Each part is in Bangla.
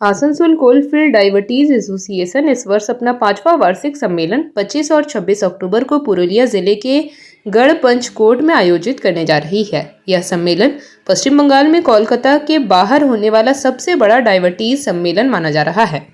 आसनसोल कोलफील्ड डायबिटीज एसोसिएशन इस वर्ष अपना 5वां वार्षिक सम्मेलन 25 और 26 अक्टूबर को पुरुलिया जिले के गढ़पंचकोट में आयोजित करने जा रही है। यह सम्मेलन पश्चिम बंगाल में कोलकाता के बाहर होने वाला सबसे बड़ा डायबिटीज सम्मेलन माना जा रहा है।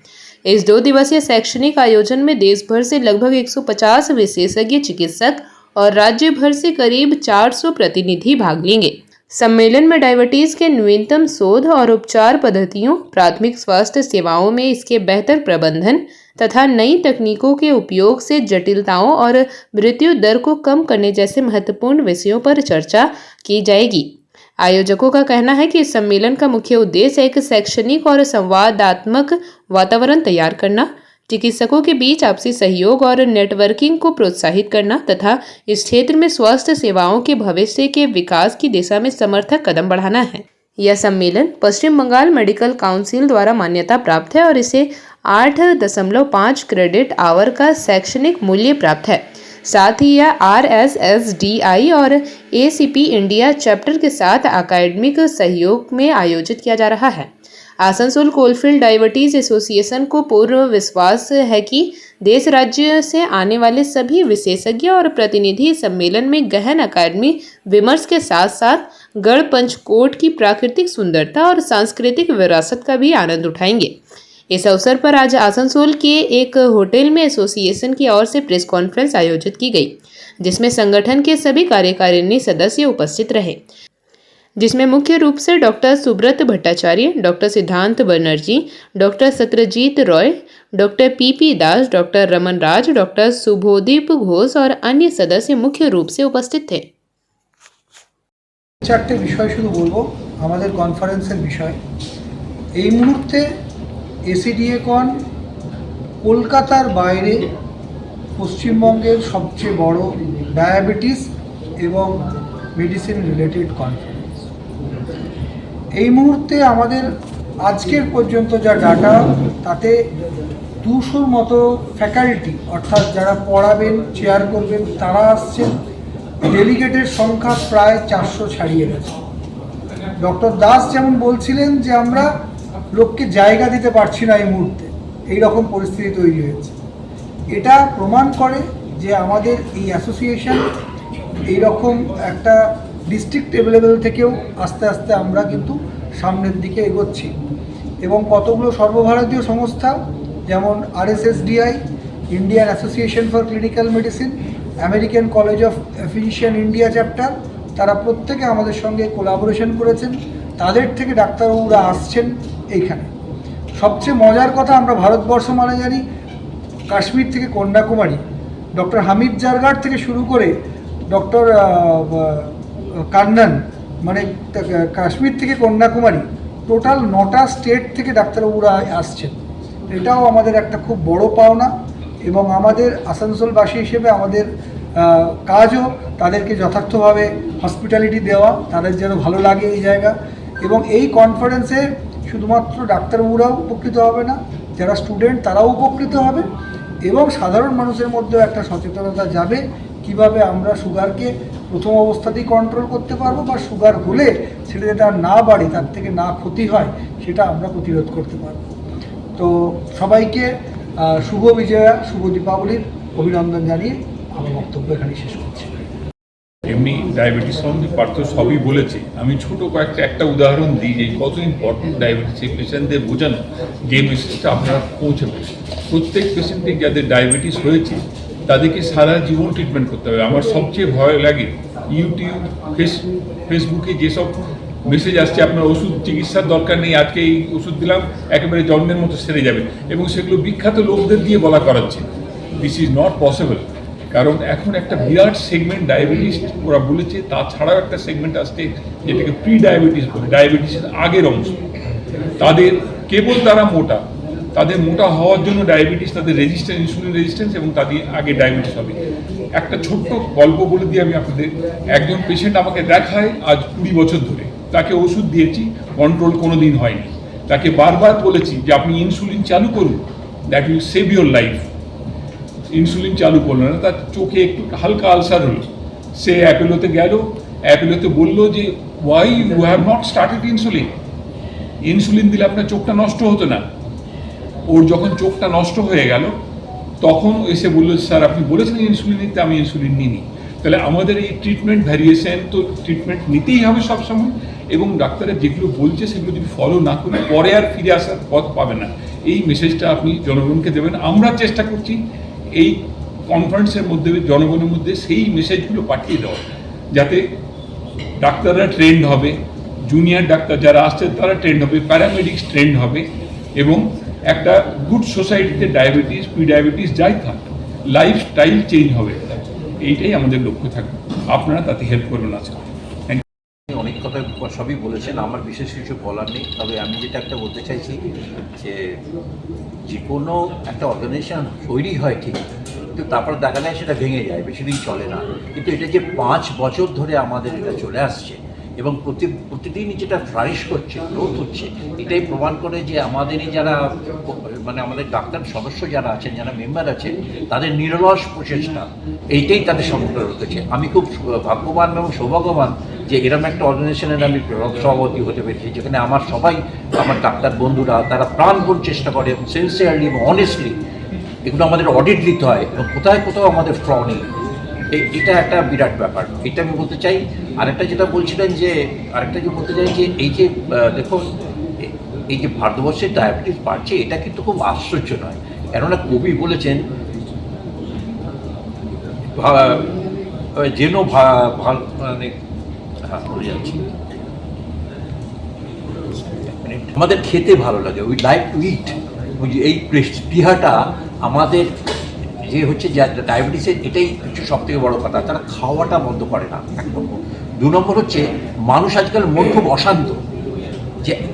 इस 2 दिवसीय शैक्षणिक आयोजन में देश भर से लगभग 150 विशेषज्ञ चिकित्सक और राज्य भर से करीब 400 प्रतिनिधि भाग लेंगे। सम्मेलन में डायबिटीज के नवीनतम शोध और उपचार पद्धतियों, प्राथमिक स्वास्थ्य सेवाओं में इसके बेहतर प्रबंधन तथा नई तकनीकों के उपयोग से जटिलताओं और मृत्यु दर को कम करने जैसे महत्वपूर्ण विषयों पर चर्चा की जाएगी। आयोजकों का कहना है कि इस सम्मेलन का मुख्य उद्देश्य एक शैक्षणिक और संवादात्मक वातावरण तैयार करना, चिकित्सकों के बीच आपसी सहयोग और नेटवर्किंग को प्रोत्साहित करना तथा इस क्षेत्र में स्वास्थ्य सेवाओं के भविष्य के विकास की दिशा में समर्थक कदम बढ़ाना है। यह सम्मेलन पश्चिम बंगाल मेडिकल काउंसिल द्वारा मान्यता प्राप्त है और इसे 8.5 क्रेडिट आवर का शैक्षणिक मूल्य प्राप्त है। साथ ही यह RSSDI और ACP इंडिया चैप्टर के साथ अकादमिक सहयोग में आयोजित किया जा रहा है। आसनसोल कोलफील्ड डायबिटीज एसोसिएशन को पूर्ण विश्वास है कि देश राज्य से आने वाले सभी विशेषज्ञ और प्रतिनिधि सम्मेलन में गहन अकादमी विमर्श के साथ साथ गढ़पंचकोट की प्राकृतिक सुंदरता और सांस्कृतिक विरासत का भी आनंद उठाएंगे। इस अवसर पर आज आसनसोल के एक होटल में एसोसिएशन की ओर से प्रेस कॉन्फ्रेंस आयोजित की गई, जिसमें संगठन के सभी कार्यकारिणी सदस्य उपस्थित रहे, जिसमें मुख्य रूप से डॉक्टर सुब्रत भट्टाचार्य, डॉक्टर सिद्धांत Banerjee, doctor Satyajit Roy, doctor PP दास, डॉक्टर रमन राज, डॉक्टर शुभोदीप घोष और अन्य सदस्य मुख्य रूप से उपस्थित थे। 4টে বিষয় শুধু বলবো আমাদের কনফারেন্সের বিষয়। এই মুহূর্তে ACDA-কন কলকাতার বাইরে পশ্চিমবঙ্গের সবচেয়ে বড় ডায়াবেটিস এবং মেডিসিন রিলেটেড কনফারেন্স। এই মুহূর্তে আমাদের আজকের পর্যন্ত যা ডাটা তাতে 200-র মতো ফ্যাকাল্টি অর্থাৎ যারা পড়াবেন, চেয়ার করবেন তারা আসছেন। ডেলিগেটের সংখ্যা প্রায় 400 ছাড়িয়ে গেছে। ডক্টর দাস যেমন বলছিলেন যে আমরা লোককে জায়গা দিতে পারছি না এই মুহূর্তে, এইরকম পরিস্থিতি তৈরি হয়েছে। এটা প্রমাণ করে যে আমাদের এই অ্যাসোসিয়েশন এইরকম একটা ডিস্ট্রিক্ট লেভেল থেকেও আস্তে আস্তে আমরা কিন্তু সামনের দিকে এগোচ্ছি এবং কতগুলো সর্বভারতীয় সংস্থা যেমন RSSDI, Indian association for clinical medicine, American college of physician India chapter, তারা প্রত্যেকে আমাদের সঙ্গে কোলাবোরেশন করেছেন। তাদের থেকে ডাক্তারবাবুরা আসছেন এইখানে। সবচেয়ে মজার কথা, আমরা ভারতবর্ষ মানে জানি কাশ্মীর থেকে কন্যাকুমারী, ডক্টর হামিদ জারগার থেকে শুরু করে ডক্টর কান্নান, মানে কাশ্মীর থেকে কন্যাকুমারী, টোটাল 9টা স্টেট থেকে ডাক্তারবাবুরা আসছেন। এটাও আমাদের একটা খুব বড় পাওনা এবং আমাদের আসানসোলবাসী হিসেবে আমাদের কাজও তাদেরকে যথার্থভাবে হসপিটালিটি দেওয়া, তাদের যেন ভালো লাগে এই জায়গা। এবং এই কনফারেন্সে শুধুমাত্র ডাক্তারবাবুরাও উপকৃত হবে না, যারা স্টুডেন্ট তারাও উপকৃত হবে এবং সাধারণ মানুষের মধ্যেও একটা সচেতনতা যাবে কিভাবে আমরা সুগারকে প্রথম অবস্থাতেই কন্ট্রোল করতে পারবো বা সুগার হলে সেটা যেটা না বাড়ে, তার থেকে না ক্ষতি হয়, সেটা আমরা প্রতিরোধ করতে পারবো। তো সবাইকে শুভ বিজয়া, শুভ দীপাবলির অভিনন্দন জানিয়ে আমার বক্তব্য এখানে শেষ করছি। এমনি ডায়াবেটিস সম্বন্ধে পার্থ সবই বলেছে। আমি ছোটো একটা উদাহরণ দিই যে কত ইম্পর্টেন্ট ডায়াবেটিস এই পেশেন্টদের বোঝানো, যে মেসেজটা আপনারা পৌঁছাবে। প্রত্যেক পেশেন্টে যাদের ডায়াবেটিস হয়েছে তাদেরকে সারা জীবন ট্রিটমেন্ট করতে হবে। আমার সবচেয়ে ভয় লাগে ইউটিউব, ফেসবুকে যেসব মেসেজ আসছে আপনার ওষুধ চিকিৎসার দরকার নেই, আজকে এই ওষুধ দিলাম একেবারে জন্মের মতো সেরে যাবে, এবং সেগুলো বিখ্যাত লোকদের দিয়ে বলা করাচ্ছে। This is not possible. কারণ এখন একটা বিরাট সেগমেন্ট ডায়াবেটিস ওরা বলেছে, তাছাড়াও একটা সেগমেন্ট আসছে যেটাকে প্রি ডায়াবেটিস বলে, ডায়াবেটিসের আগের অংশ। তাদের কেবল তারা মোটা, তাদের মোটা হওয়ার জন্য ডায়াবেটিস, তাদের রেজিস্ট্যান্স, ইনসুলিন রেজিস্ট্যান্স, এবং তাদের আগে ডায়াবেটিস হবে। একটা ছোট্ট গল্প বলে দিই আমি আপনাদের। একজন পেশেন্ট আমাকে দেখায় আজ 20 বছর ধরে, তাকে ওষুধ দিয়েছি, কন্ট্রোল কোনো দিন হয়নি। তাকে বারবার বলেছি যে আপনি ইনসুলিন চালু করুন, that will save your life. Insulin চালু করলো না, তার চোখে একটু হালকা আলসার হলো। সে অ্যাপোলোতে গেল, অ্যাপোলোতে বললো যে why you have not started insulin, insulin দিলে আপনার চোখটা নষ্ট হতো না। ওর যখন চোখটা নষ্ট হয়ে গেল তখন এসে বললো, স্যার আপনি বলেছেন ইনসুলিন নিতে, আমি ইনসুলিন নিইনি। তাহলে আমাদের এই ট্রিটমেন্ট ভ্যারিয়েশন, তো ট্রিটমেন্ট নিতেই হবে সবসময়, এবং ডাক্তারের যেগুলো বলছে সেগুলো যদি ফলো না করে পরে আর ফিরে আসার পথ পাবে না। এই মেসেজটা আপনি জনগণকে দেবেন। আমরা চেষ্টা করছি এই কনফারেন্সের মধ্যে জনগণের মধ্যে সেই মেসেজগুলো পাঠিয়ে দেওয়া, যাতে ডাক্তাররা ট্রেন্ড হবে, জুনিয়র ডাক্তার যারা আসছে তারা ট্রেন্ড হবে, প্যারামেডিক্স ট্রেন্ড হবে, এবং একটা গুড সোসাইটিতে ডায়াবেটিস, প্রি-ডায়াবেটিস যাই থাক, লাইফস্টাইল চেঞ্জ হবে। এইটাই আমাদের লক্ষ্য থাকবে। আপনারা তাতে হেল্প করবেন আজকে। অনেক কথা সবই বলেছেন, আমার বিশেষ কিছু বলার নেই। তবে আমি যেটা একটা বলতে চাইছি যে কোনো একটা অর্গানাইজেশন তৈরি হয় ঠিক, কিন্তু তারপর দেখা যায় সেটা ভেঙে যায়, বেশি দিন চলে না। কিন্তু এটা যে 5 বছর ধরে আমাদের এটা চলে আসছে এবং প্রতিদিনই যেটা ফ্লারিশ করছে, গ্রোথ হচ্ছে, এটাই প্রমাণ করে যে আমাদেরই যারা আমাদের ডাক্তার সদস্য যারা আছেন, যারা মেম্বার আছেন, তাদের নিরলস প্রচেষ্টা এইটাই তাদের সমগ্র রেখেছে। আমি খুব ভাগ্যবান এবং সৌভাগ্যবান যে এরকম একটা অর্গানাইজেশনের আমি সভাপতি হতে পেরেছি, যেখানে আমার সবাই আমার ডাক্তার বন্ধুরা তারা প্রাণপণ চেষ্টা করে এবং সিনসিয়ারলি এবং অনেস্টলি এগুলো আমাদের অডিট দিতে হয় এবং কোথাও আমাদের ফ্ল নেই। এটা একটা বিরাট ব্যাপার, এটা আমি বলতে চাই। আরেকটা যেটা বলছিলেন যে বলতে চাই যে এই যে দেখুন, এই যে ভারতবর্ষের ডায়াবেটিস বাড়ছে, এটা কিন্তু খুব আশ্চর্য নয়। কেননা কবি বলেছেন যেন বলে যাচ্ছি, আমাদের খেতে ভালো লাগে, উই লাইক টু ইট। এই স্পৃহাটা আমাদের যে হচ্ছে ডায়াবেটিসের, এটাই হচ্ছে সব থেকে বড়ো কথা। তারা খাওয়াটা বন্ধ করে না, 1 নম্বর। 2 নম্বর হচ্ছে মানুষ আজকাল মন খুব অশান্ত,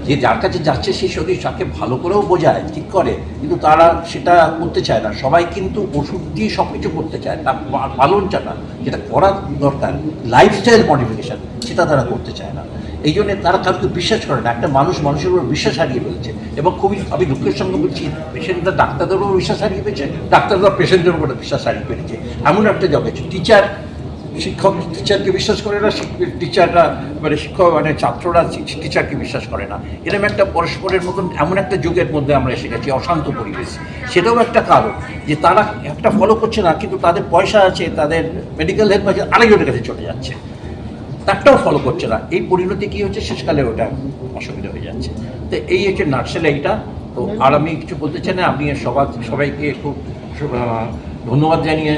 যে যার কাছে যাচ্ছে সেই শরীর তাকে ভালো করেও বোঝায়, ঠিক করে, কিন্তু তারা সেটা করতে চায় না। সবাই কিন্তু ওষুধ দিয়ে সব কিছু করতে চায়, তার পালনটা না, যেটা করা দরকার লাইফস্টাইল মডিফিকেশান, সেটা তারা করতে চায় না। এই জন্যে তারা কাউকে বিশ্বাস করে না। একটা মানুষের উপর বিশ্বাস হারিয়ে ফেলছে, এবং খুবই আমি দুঃখের সঙ্গে বলছি, পেশেন্টরা ডাক্তারদের উপর বিশ্বাস হারিয়ে ফেলছে, ডাক্তাররা পেশেন্টের উপর বিশ্বাস হারিয়ে ফেলেছে। এমন একটা জগৎ, শিক্ষক টিচারকে বিশ্বাস করে না, টিচাররা ছাত্ররা টিচারকে বিশ্বাস করে না। এরকম একটা পরস্পরের মতন এমন একটা যুগের মধ্যে আমরা এসে গেছি, অশান্ত পরিবেশ। সেটাও একটা কারণ যে তারা একটা ফলো করছে না, কিন্তু তাদের পয়সা আছে, তাদের মেডিকেল হেল্প আছে, আরেকজনের কাছে চলে যাচ্ছে, তারটাও ফলো করছে না। এই পরিণতি কী হচ্ছে, শেষকালে ওটা অসুবিধা হয়ে যাচ্ছে। তো এই হচ্ছে নার্সেলে এইটা। তো আর আমি কিছু বলতে চাই না, আপনি সবাইকে খুব ধন্যবাদ জানিয়ে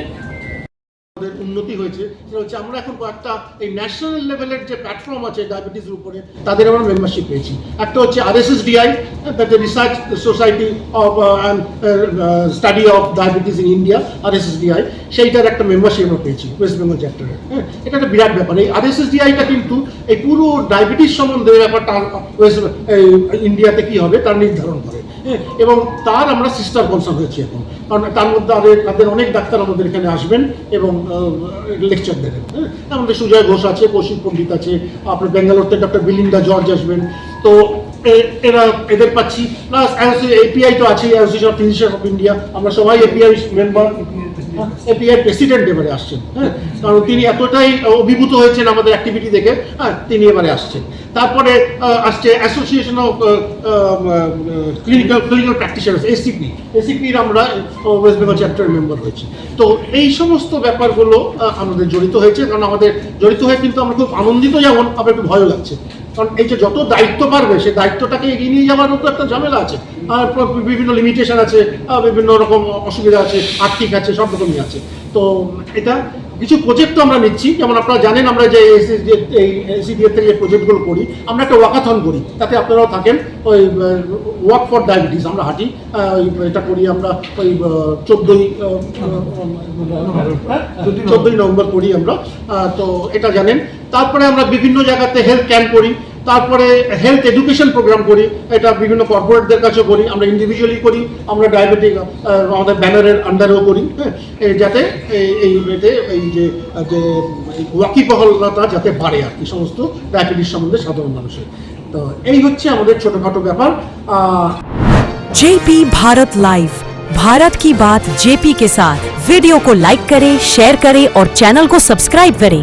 উন্নতি হয়েছে, সেটা হচ্ছে আমরা এখন একটা এই ন্যাশনাল লেভেলের যে প্ল্যাটফর্ম আছে ডায়াবেটিসের উপরে, তাদের আমরা মেম্বারশিপ পেয়েছি। একটা হচ্ছে RSSDI, that research society of study of diabetes in India, RSSDI, সেইটার একটা মেম্বারশিপ আমরা পেয়েছি ওয়েস্ট বেঙ্গল চ্যাপ্টারে। এটা একটা বিরাট ব্যাপার। এই RSSDIটা কিন্তু এই পুরো ডায়াবেটিস সম্বন্ধে ব্যাপারটা ইন্ডিয়াতে কী হবে তার নির্ধারণ করে, এবং তার আমরা সিস্টার কনসার্ন হয়েছি এখন। কারণ তার মধ্যে তাদের অনেক ডাক্তার আমাদের এখানে আসবেন এবং লেকচার দেবেন। আমাদের সুজয় ঘোষ আছে, কৌশিক পণ্ডিত আছে, আপনার ব্যাঙ্গালোর থেকে ডক্টর বিলিন্দা জর্জ আসবেন। তো এদের পাচ্ছি, প্লাস API তো আছে, association of physician of India. আমরা সবাই API মেম্বার, API প্রেসিডেন্ট এবারে আসছেন, কারণ তিনি এতটাই অভিভূত হয়েছেন আমাদের অ্যাক্টিভিটি দেখে, তিনি এবারে আসছেন। তারপরে আসছে অ্যাসোসিয়েশন অফ ক্লিনিক্যাল প্র্যাকটিশনার্স, ACPর আমরা ওয়েস্ট বেঙ্গল চ্যাপ্টারের মেম্বার হয়েছি। তো এই সমস্ত ব্যাপারগুলো আমাদের জড়িত হয়েছে, কারণ আমাদের জড়িত হয়ে কিন্তু আমরা খুব আনন্দিত, যেমন আবার একটু ভয়ও লাগছে। কারণ এই যে যত দায়িত্ব বাড়বে, সেই দায়িত্বটাকে এগিয়ে নিয়ে যাওয়ার মতো একটা ঝামেলা আছে, আর বিভিন্ন লিমিটেশন আছে, বিভিন্ন রকম অসুবিধা আছে, আর্থিক আছে, সব রকমই আছে। তো এটা কিছু প্রজেক্টও আমরা নিচ্ছি, যেমন আপনারা জানেন আমরা যে ACDA থেকে যে প্রজেক্টগুলো করি, আমরা একটা ওয়াকাথন করি, তাতে আপনারাও থাকেন। ওই ওয়াক ফর ডায়াবেটিস আমরা হাঁটি, এটা করি আমরা ওই 14ই নভেম্বর করি আমরা। তো এটা জানেন। তারপরে আমরা বিভিন্ন জায়গাতে হেলথ ক্যাম্প করি, তারপরে হেলথ এডুকেশন প্রোগ্রাম করি, এটা বিভিন্ন কর্পোরেটদের কাছেও করি, আমরা ইন্ডিভিজুয়ালি করি, আমরা ডায়াবেটিক আমাদের ব্যানারের আন্ডারেও করি, যাতে এই যে ওয়াকিবহলতা যাতে বাড়ে আর কি, সমস্ত ডায়াবেটিস সম্বন্ধে সাধারণ মানুষের। তো এই হচ্ছে আমাদের ছোটোখাটো ব্যাপার। JP भारत लाइव, भारत की बात JP के साथ। वीडियो को लाइक करें, शेयर करें और चैनल को सब्सक्राइब करें।